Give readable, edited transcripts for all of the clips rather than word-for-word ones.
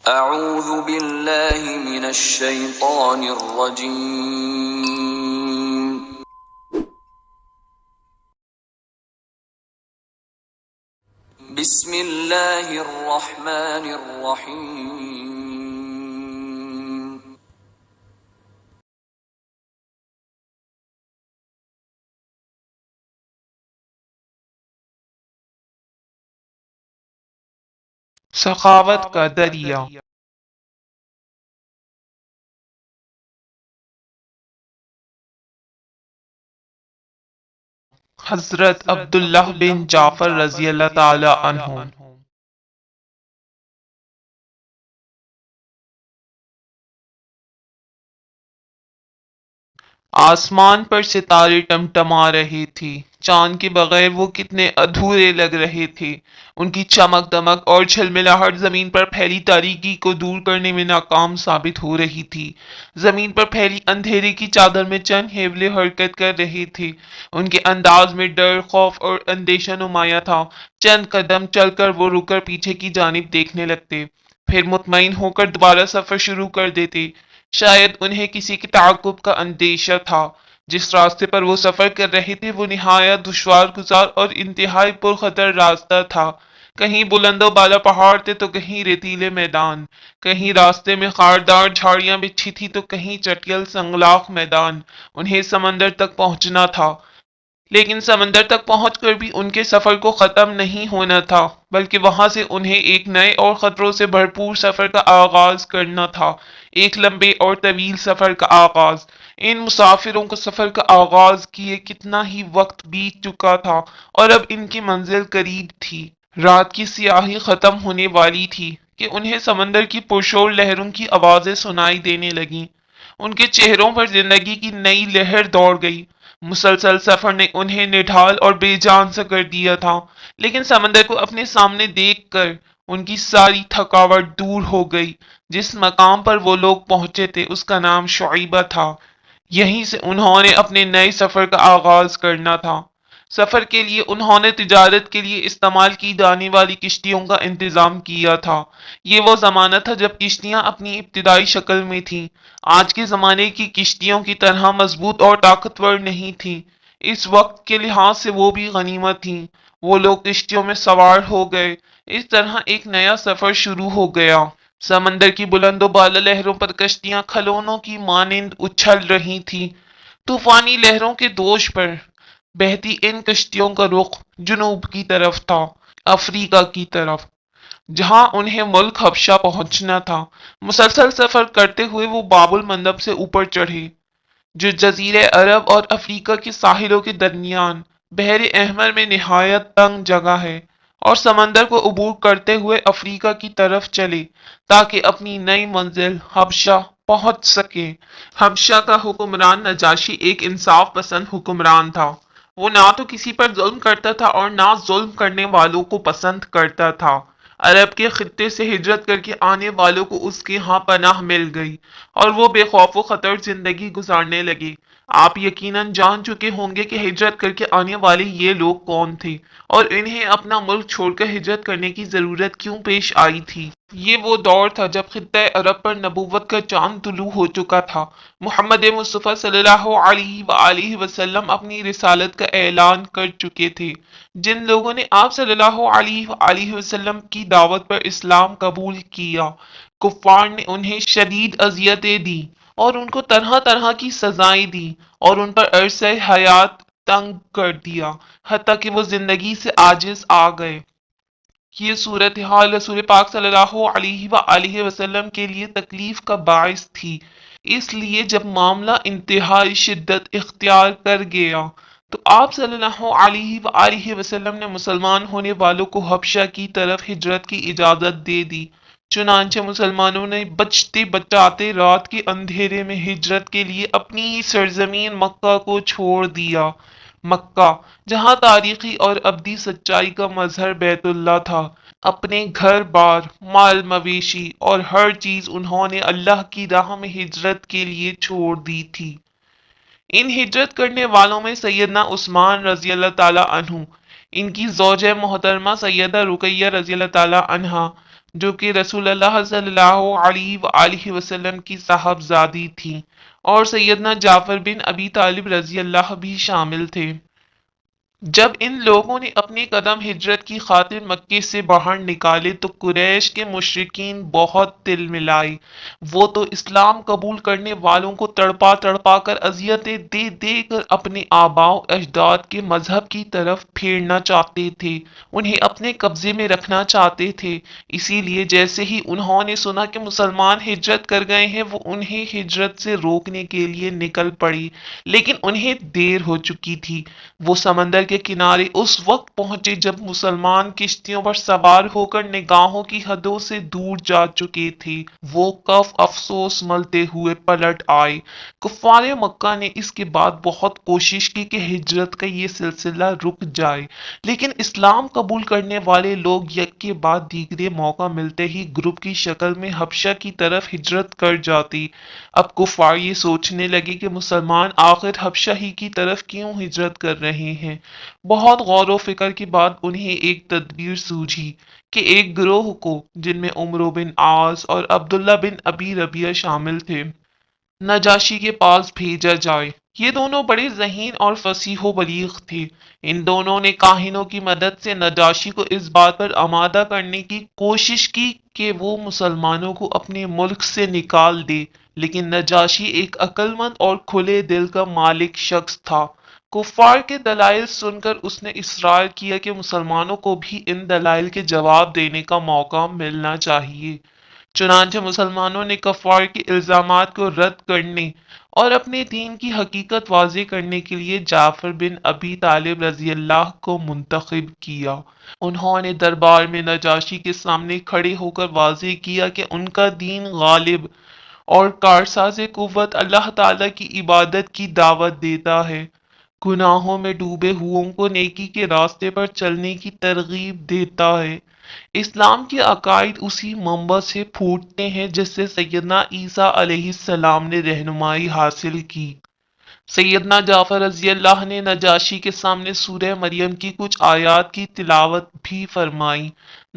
اعوذ باللہ من الشیطان الرجیم بسم اللہ الرحمن الرحیم سخاوت کا دریا۔ حضرت عبداللہ بن جعفر رضی اللہ تعالی عنہ۔ آسمان پر ستارے ٹمٹما رہے تھے، چاند کے بغیر وہ کتنے ادھورے لگ رہے تھے۔ ان کی چمک دمک اور جھلملاہٹ زمین پر پھیلی تاریکی کو دور کرنے میں ناکام ثابت ہو رہی تھی۔ زمین پر پھیلی اندھیرے کی چادر میں چند ہیولے حرکت کر رہے تھے۔ ان کے انداز میں ڈر، خوف اور اندیشہ نمایاں تھا۔ چند قدم چل کر وہ رک کر پیچھے کی جانب دیکھنے لگتے، پھر مطمئن ہو کر دوبارہ سفر شروع کر دیتے۔ شاید انہیں کسی کے تعاقب کا اندیشہ تھا۔ جس راستے پر وہ سفر کر رہے تھے وہ نہایت دشوار گزار اور انتہائی پرخطر راستہ تھا۔ کہیں بلند و بالا پہاڑ تھے تو کہیں ریتیلے میدان، کہیں راستے میں خاردار جھاڑیاں بچھی تھی تو کہیں چٹیل سنگلاخ میدان۔ انہیں سمندر تک پہنچنا تھا، لیکن سمندر تک پہنچ کر بھی ان کے سفر کو ختم نہیں ہونا تھا، بلکہ وہاں سے انہیں ایک نئے اور خطروں سے بھرپور سفر کا آغاز کرنا تھا، ایک لمبے اور طویل سفر کا آغاز۔ ان مسافروں کو سفر کا آغاز کیے کتنا ہی وقت بیت چکا تھا اور اب ان کی منزل قریب تھی۔ رات کی سیاہی ختم ہونے والی تھی کہ انہیں سمندر کی پرشور لہروں کی آوازیں سنائی دینے لگیں۔ ان کے چہروں پر زندگی کی نئی لہر دوڑ گئی۔ مسلسل سفر نے انہیں نڈھال اور بے جان سا کر دیا تھا، لیکن سمندر کو اپنے سامنے دیکھ کر ان کی ساری تھکاوٹ دور ہو گئی۔ جس مقام پر وہ لوگ پہنچے تھے اس کا نام شعیبہ تھا۔ یہیں سے انہوں نے اپنے نئے سفر کا آغاز کرنا تھا۔ سفر کے لیے انہوں نے تجارت کے لیے استعمال کی جانے والی کشتیوں کا انتظام کیا تھا۔ یہ وہ زمانہ تھا جب کشتیاں اپنی ابتدائی شکل میں تھیں۔ آج کے زمانے کی کشتیوں کی طرح مضبوط اور طاقتور نہیں تھیں۔ اس وقت کے لحاظ سے وہ بھی غنیمت تھیں۔ وہ لوگ کشتیوں میں سوار ہو گئے۔ اس طرح ایک نیا سفر شروع ہو گیا۔ سمندر کی بلند و بالا لہروں پر کشتیاں کھلونوں کی مانند اچھل رہی تھیں۔ طوفانی لہروں کے دوش پر بہتی ان کشتیوں کا رخ جنوب کی طرف تھا، افریقہ کی طرف، جہاں انہیں ملک حبشہ پہنچنا تھا۔ مسلسل سفر کرتے ہوئے وہ باب المندب سے اوپر چڑھے، جو جزیرہ عرب اور افریقہ کے ساحلوں کے درمیان بحر احمر میں نہایت تنگ جگہ ہے، اور سمندر کو عبور کرتے ہوئے افریقہ کی طرف چلے تاکہ اپنی نئی منزل حبشہ پہنچ سکے۔ حبشہ کا حکمران نجاشی ایک انصاف پسند حکمران تھا۔ وہ نہ تو کسی پر ظلم کرتا تھا اور نہ ظلم کرنے والوں کو پسند کرتا تھا۔ عرب کے خطے سے ہجرت کر کے آنے والوں کو اس کے ہاں پناہ مل گئی اور وہ بے خوف و خطر زندگی گزارنے لگے۔ آپ یقیناً جان چکے ہوں گے کہ ہجرت کر کے آنے والے یہ لوگ کون تھے اور انہیں اپنا ملک چھوڑ کر ہجرت کرنے کی ضرورت کیوں پیش آئی تھی۔ یہ وہ دور تھا جب خطہ عرب پر نبوت کا چاند طلوع ہو چکا تھا۔ محمد مصطفیٰ صلی اللہ علیہ وآلہ وسلم اپنی رسالت کا اعلان کر چکے تھے۔ جن لوگوں نے آپ صلی اللہ علیہ وآلہ وسلم کی دعوت پر اسلام قبول کیا، کفار نے انہیں شدید اذیتیں دی اور ان کو طرح طرح کی سزائیں دی اور ان پر عرصہ حیات تنگ کر دیا، حتیٰ کہ وہ زندگی سے عاجز آ گئے۔ یہ صورتحال رسول پاک صلی اللہ علیہ وآلہ وسلم کے لیے تکلیف کا باعث تھی۔ اس لیے جب معاملہ انتہائی شدت اختیار کر گیا تو آپ صلی اللہ علیہ وآلہ وسلم نے مسلمان ہونے والوں کو حبشہ کی طرف ہجرت کی اجازت دے دی۔ چنانچہ مسلمانوں نے بچتے بچاتے رات کے اندھیرے میں ہجرت کے لیے اپنی سرزمین مکہ کو چھوڑ دیا۔ مکہ، جہاں تاریخی اور ابدی سچائی کا مظہر بیت اللہ تھا، اپنے گھر بار، مال مویشی اور ہر چیز انہوں نے اللہ کی راہ میں ہجرت کے لیے چھوڑ دی تھی۔ ان ہجرت کرنے والوں میں سیدنا عثمان رضی اللہ تعالی عنہ، ان کی زوجہ محترمہ سیدہ رقیہ رضی اللہ تعالی عنہا، جو کہ رسول اللہ صلی اللہ علیہ وآلہ وسلم کی صاحبزادی تھی، اور سیدنا جعفر بن ابی طالب رضی اللہ بھی شامل تھے۔ جب ان لوگوں نے اپنے قدم ہجرت کی خاطر مکے سے باہر نکالے تو قریش کے مشرکین بہت دل ملائے۔ وہ تو اسلام قبول کرنے والوں کو تڑپا تڑپا کر اذیتیں دے دے کر اپنے آباء و اجداد کے مذہب کی طرف پھیرنا چاہتے تھے، انہیں اپنے قبضے میں رکھنا چاہتے تھے۔ اسی لیے جیسے ہی انہوں نے سنا کہ مسلمان ہجرت کر گئے ہیں، وہ انہیں ہجرت سے روکنے کے لیے نکل پڑی، لیکن انہیں دیر ہو چکی تھی۔ وہ سمندر کے کنارے اس وقت پہنچے جب مسلمان کشتیوں پر سوار ہو کر نگاہوں کی حدوں سے دور جا چکے تھے۔ وہ کف افسوس ملتے ہوئے پلٹ آئے۔ کفار مکہ نے اس کے بعد بہت کوشش کی کہ ہجرت کا یہ سلسلہ رک جائے، لیکن اسلام قبول کرنے والے لوگ یک کے بعد دیگرے موقع ملتے ہی گروپ کی شکل میں حبشہ کی طرف ہجرت کر جاتی۔ اب کفار یہ سوچنے لگے کہ مسلمان آخر حبشہ ہی کی طرف کیوں ہجرت کر رہے ہیں۔ بہت غور و فکر کے بعد انہیں ایک تدبیر سوجھی کہ ایک گروہ کو، جن میں عمرو بن عاص اور عبداللہ بن ابی ربیعہ شامل تھے، نجاشی کے پاس بھیجا جائے۔ یہ دونوں بڑے ذہین اور فصیح و بلیغ تھے۔ ان دونوں نے کاہنوں کی مدد سے نجاشی کو اس بات پر آمادہ کرنے کی کوشش کی کہ وہ مسلمانوں کو اپنے ملک سے نکال دے، لیکن نجاشی ایک عقل مند اور کھلے دل کا مالک شخص تھا۔ کفار کے دلائل سن کر اس نے اصرار کیا کہ مسلمانوں کو بھی ان دلائل کے جواب دینے کا موقع ملنا چاہیے۔ چنانچہ مسلمانوں نے کفار کے الزامات کو رد کرنے اور اپنے دین کی حقیقت واضح کرنے کے لیے جعفر بن ابی طالب رضی اللہ کو منتخب کیا۔ انہوں نے دربار میں نجاشی کے سامنے کھڑے ہو کر واضح کیا کہ ان کا دین غالب اور کارساز قوت اللہ تعالی کی عبادت کی دعوت دیتا ہے، گناہوں میں ڈوبے ہوئوں کو نیکی کے راستے پر چلنے کی ترغیب دیتا ہے۔ اسلام کے عقائد اسی منبع سے پھوٹتے ہیں جس سے سیدنا عیسیٰ علیہ السلام نے رہنمائی حاصل کی۔ سیدنا جعفر رضی اللہ نے نجاشی کے سامنے سورہ مریم کی کچھ آیات کی تلاوت بھی فرمائی۔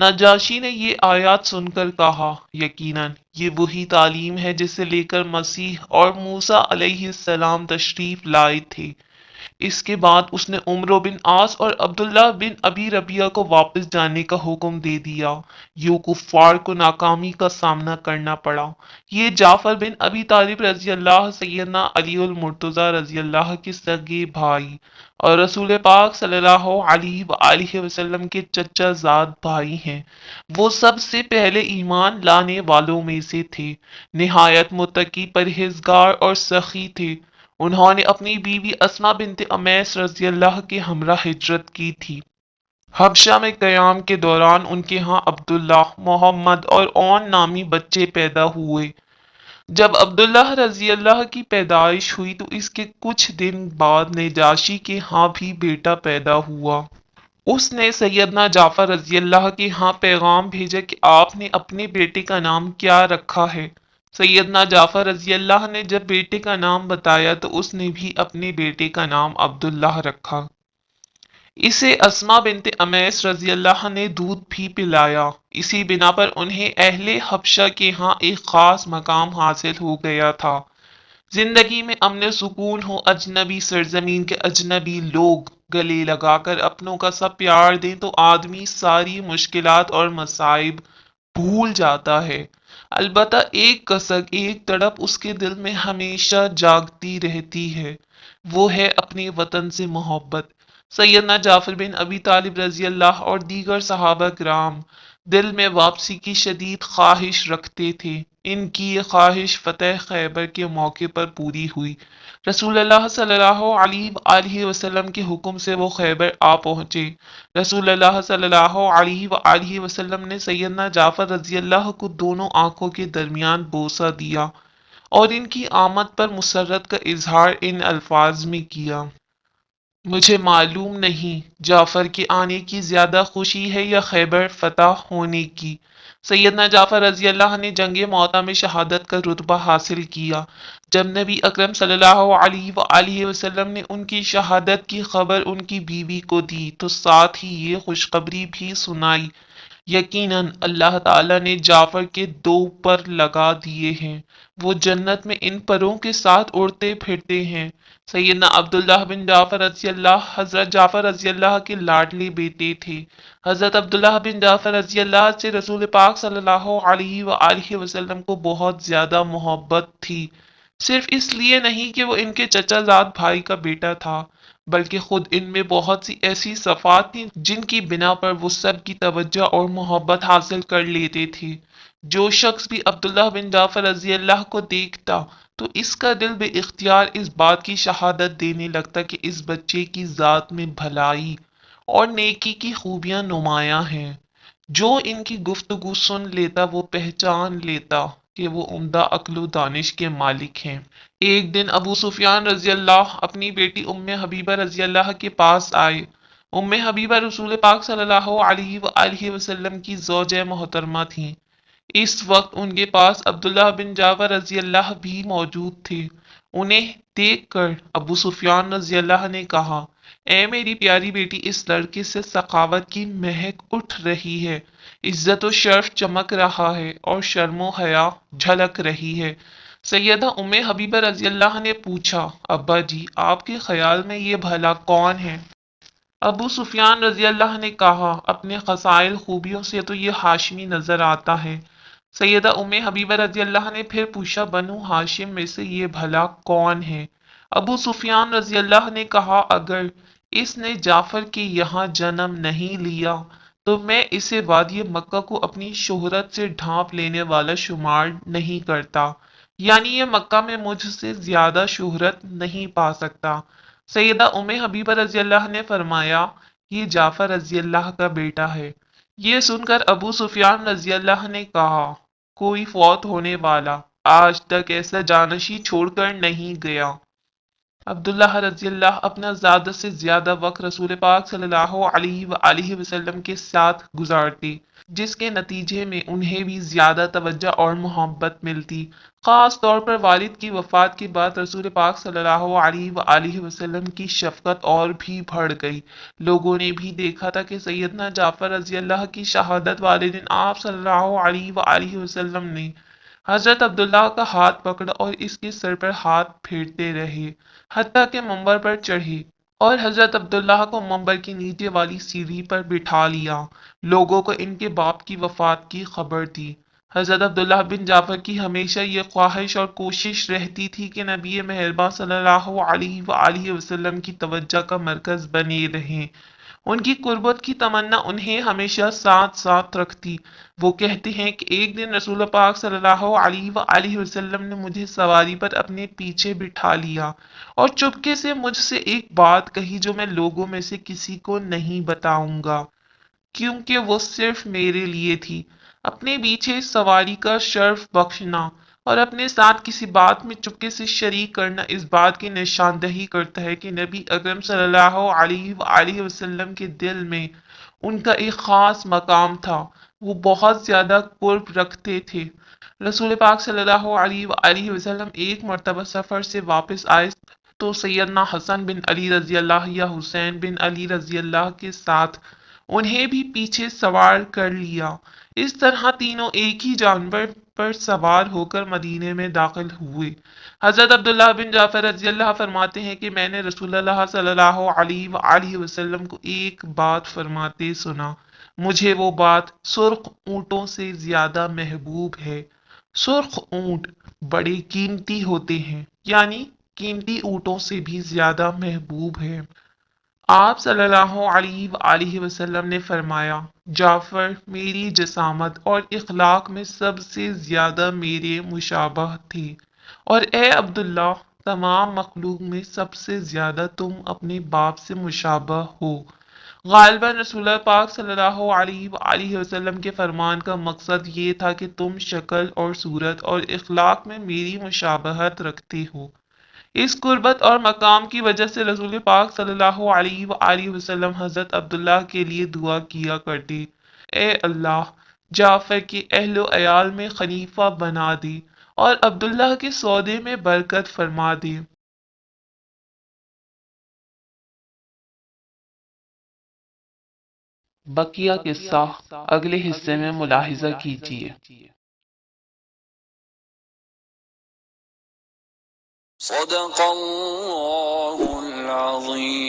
نجاشی نے یہ آیات سن کر کہا، یقیناً یہ وہی تعلیم ہے جسے لے کر مسیح اور موسیٰ علیہ السلام تشریف لائے تھے۔ اس کے بعد اس نے عمرو بن عاص اور عبداللہ بن ابی ربیعہ کو واپس جانے کا حکم دے دیا۔ یوں کفار کو ناکامی کا سامنا کرنا پڑا۔ یہ جعفر بن ابی طالب رضی اللہ سیدنا علی المرتضیٰ رضی اللہ کے سگے بھائی اور رسول پاک صلی اللہ علیہ وآلہ وسلم کے چچا زاد بھائی ہیں۔ وہ سب سے پہلے ایمان لانے والوں میں سے تھے، نہایت متقی، پرہیزگار اور سخی تھے۔ انہوں نے اپنی بیوی اسما بنت امیس رضی اللہ کے ہمراہ ہجرت کی تھی۔ حبشہ میں قیام کے دوران ان کے ہاں عبداللہ، محمد اور اون نامی بچے پیدا ہوئے۔ جب عبداللہ رضی اللہ کی پیدائش ہوئی تو اس کے کچھ دن بعد نجاشی کے ہاں بھی بیٹا پیدا ہوا۔ اس نے سیدنا جعفر رضی اللہ کے ہاں پیغام بھیجا کہ آپ نے اپنے بیٹے کا نام کیا رکھا ہے۔ سیدنا جعفر رضی اللہ نے جب بیٹے کا نام بتایا تو اس نے بھی اپنے بیٹے کا نام عبداللہ رکھا۔ اسے اسما بنت امیس رضی اللہ نے دودھ بھی پلایا۔ اسی بنا پر انہیں اہل حبشہ کے ہاں ایک خاص مقام حاصل ہو گیا تھا۔ زندگی میں امن سکون ہو، اجنبی سرزمین کے اجنبی لوگ گلے لگا کر اپنوں کا سب پیار دیں تو آدمی ساری مشکلات اور مصائب بھول جاتا ہے۔ البتہ ایک کسک، ایک تڑپ اس کے دل میں ہمیشہ جاگتی رہتی ہے، وہ ہے اپنے وطن سے محبت۔ سیدنا جعفر بن ابی طالب رضی اللہ اور دیگر صحابہ کرام دل میں واپسی کی شدید خواہش رکھتے تھے۔ ان کی یہ خواہش فتح خیبر کے موقع پر پوری ہوئی۔ رسول اللہ صلی اللہ علیہ وآلہ وسلم کے حکم سے وہ خیبر آ پہنچے۔ رسول اللہ صلی اللہ علیہ وآلہ وسلم نے سیدنا جعفر رضی اللہ کو دونوں آنکھوں کے درمیان بوسہ دیا اور ان کی آمد پر مسرت کا اظہار ان الفاظ میں کیا: مجھے معلوم نہیں جعفر کے آنے کی زیادہ خوشی ہے یا خیبر فتح ہونے کی۔ سیدنا جعفر رضی اللہ نے جنگ موطا میں شہادت کا رتبہ حاصل کیا۔ جب نبی اکرم صلی اللہ علیہ وآلہ وسلم نے ان کی شہادت کی خبر ان کی بیوی کو دی تو ساتھ ہی یہ خوشخبری بھی سنائی یقیناً اللہ تعالیٰ نے جعفر کے دو پر لگا دیے ہیں، وہ جنت میں ان پروں کے ساتھ اڑتے پھرتے ہیں۔ سیدنا عبداللہ بن جعفر رضی اللہ حضرت جعفر رضی اللہ کے لاڈلے بیٹے تھے۔ حضرت عبداللہ بن جعفر رضی اللہ سے رسول پاک صلی اللہ علیہ وآلہ وسلم کو بہت زیادہ محبت تھی، صرف اس لیے نہیں کہ وہ ان کے چچا زاد بھائی کا بیٹا تھا، بلکہ خود ان میں بہت سی ایسی صفات تھیں جن کی بنا پر وہ سب کی توجہ اور محبت حاصل کر لیتے تھے۔ جو شخص بھی عبداللہ بن جعفر رضی اللہ کو دیکھتا تو اس کا دل بے اختیار اس بات کی شہادت دینے لگتا کہ اس بچے کی ذات میں بھلائی اور نیکی کی خوبیاں نمایاں ہیں۔ جو ان کی گفتگو سن لیتا وہ پہچان لیتا کہ وہ عمدہ عقل و دانش کے مالک ہیں۔ ایک دن ابو سفیان رضی اللہ اپنی بیٹی ام حبیبہ رضی اللہ کے پاس آئے۔ ام حبیبہ رسول پاک صلی اللہ علیہ وآلہ وسلم کی زوجہ محترمہ تھیں۔ اس وقت ان کے پاس عبداللہ بن جعفر رضی اللہ بھی موجود تھے۔ انہیں دیکھ کر ابو سفیان رضی اللہ نے کہا، اے میری پیاری بیٹی، اس لڑکے سے سخاوت کی مہک اٹھ رہی ہے، عزت و شرف چمک رہا ہے اور شرم و حیا جھلک رہی ہے۔ سیدہ ام حبیبہ رضی اللہ نے پوچھا، ابا جی آپ کے خیال میں یہ بھلا کون ہے؟ ابو سفیان رضی اللہ نے کہا، اپنے خصائل خوبیوں سے تو یہ ہاشمی نظر آتا ہے۔ سیدہ ام حبیبہ رضی اللہ نے پھر پوچھا، بنو ہاشم میں سے یہ بھلا کون ہے؟ ابو سفیان رضی اللہ نے کہا، اگر اس نے جعفر کے یہاں جنم نہیں لیا تو میں اسے وادی مکہ کو اپنی شہرت سے ڈھانپ لینے والا شمار نہیں کرتا، یعنی یہ مکہ میں مجھ سے زیادہ شہرت نہیں پا سکتا۔ سیدہ ام حبیبہ رضی اللہ نے فرمایا، یہ جعفر رضی اللہ کا بیٹا ہے۔ یہ سن کر ابو سفیان رضی اللہ نے کہا، کوئی فوت ہونے والا آج تک ایسا جانشی چھوڑ کر نہیں گیا۔ عبداللہ رضی اللہ اپنا زیادہ سے زیادہ وقت رسول پاک صلی اللہ علیہ وآلہ وسلم کے ساتھ گزارتے، جس کے نتیجے میں انہیں بھی زیادہ توجہ اور محبت ملتی۔ خاص طور پر والد کی وفات کے بعد رسول پاک صلی اللہ علیہ وآلہ وسلم کی شفقت اور بھی بڑھ گئی۔ لوگوں نے بھی دیکھا تھا کہ سیدنا جعفر رضی اللہ کی شہادت والے دن آپ صلی اللہ علیہ وآلہ وسلم نے حضرت عبداللہ کا ہاتھ پکڑا اور اس کے سر پر ہاتھ پھیرتے رہے، حتیٰ کہ منبر پر چڑھے اور حضرت عبداللہ کو منبر کی نیچے والی سیڑھی پر بٹھا لیا۔ لوگوں کو ان کے باپ کی وفات کی خبر تھی۔ حضرت عبداللہ بن جعفر کی ہمیشہ یہ خواہش اور کوشش رہتی تھی کہ نبی مہربان صلی اللہ علیہ وآلہ وسلم کی توجہ کا مرکز بنے رہیں۔ ان کی قربت کی تمنا انہیں ہمیشہ ساتھ ساتھ رکھتی۔ وہ کہتے ہیں کہ ایک دن رسول پاک صلی اللہ علیہ وآلہ وسلم نے مجھے سواری پر اپنے پیچھے بٹھا لیا اور چپکے سے مجھ سے ایک بات کہی جو میں لوگوں میں سے کسی کو نہیں بتاؤں گا، کیونکہ وہ صرف میرے لیے تھی۔ اپنے پیچھے سواری کا شرف بخشنا اور اپنے ساتھ کسی بات میں چپکے سے شریک کرنا اس بات کی نشاندہی کرتا ہے کہ نبی اکرم صلی اللہ علیہ وآلہ وسلم کے دل میں ان کا ایک خاص مقام تھا، وہ بہت زیادہ قرب رکھتے تھے۔ رسول پاک صلی اللہ علیہ وآلہ وسلم ایک مرتبہ سفر سے واپس آئے تو سیدنا حسن بن علی رضی اللہ یا حسین بن علی رضی اللہ کے ساتھ انہیں بھی پیچھے سوار کر لیا۔ اس طرح تینوں ایک ہی جانور پر سوار ہو کر مدینے میں داخل ہوئے۔ حضرت عبداللہ بن جعفر رضی اللہ فرماتے ہیں کہ میں نے رسول اللہ صلی اللہ علیہ وآلہ وسلم کو ایک بات فرماتے سنا، مجھے وہ بات سرخ اونٹوں سے زیادہ محبوب ہے۔ سرخ اونٹ بڑے قیمتی ہوتے ہیں، یعنی قیمتی اونٹوں سے بھی زیادہ محبوب ہے۔ آپ صلی اللہ علیہ وآلہ وسلم نے فرمایا، جعفر میری جسامت اور اخلاق میں سب سے زیادہ میرے مشابہ تھے، اور اے عبداللہ تمام مخلوق میں سب سے زیادہ تم اپنے باپ سے مشابہ ہو۔ غالباً رسول پاک صلی اللہ علیہ وآلہ وسلم کے فرمان کا مقصد یہ تھا کہ تم شکل اور صورت اور اخلاق میں میری مشابہت رکھتے ہو۔ اس قربت اور مقام کی وجہ سے رسول پاک صلی اللہ علیہ وآلہ وسلم حضرت عبداللہ کے لیے دعا کیا کرتے، اے اللہ جعفر کے اہل و عیال میں خلیفہ بنا دے اور عبداللہ کے سودے میں برکت فرما دے۔ بقیہ قصہ اگلے حصے میں ملاحظہ کیجیے۔ صدق اللہ العظیم۔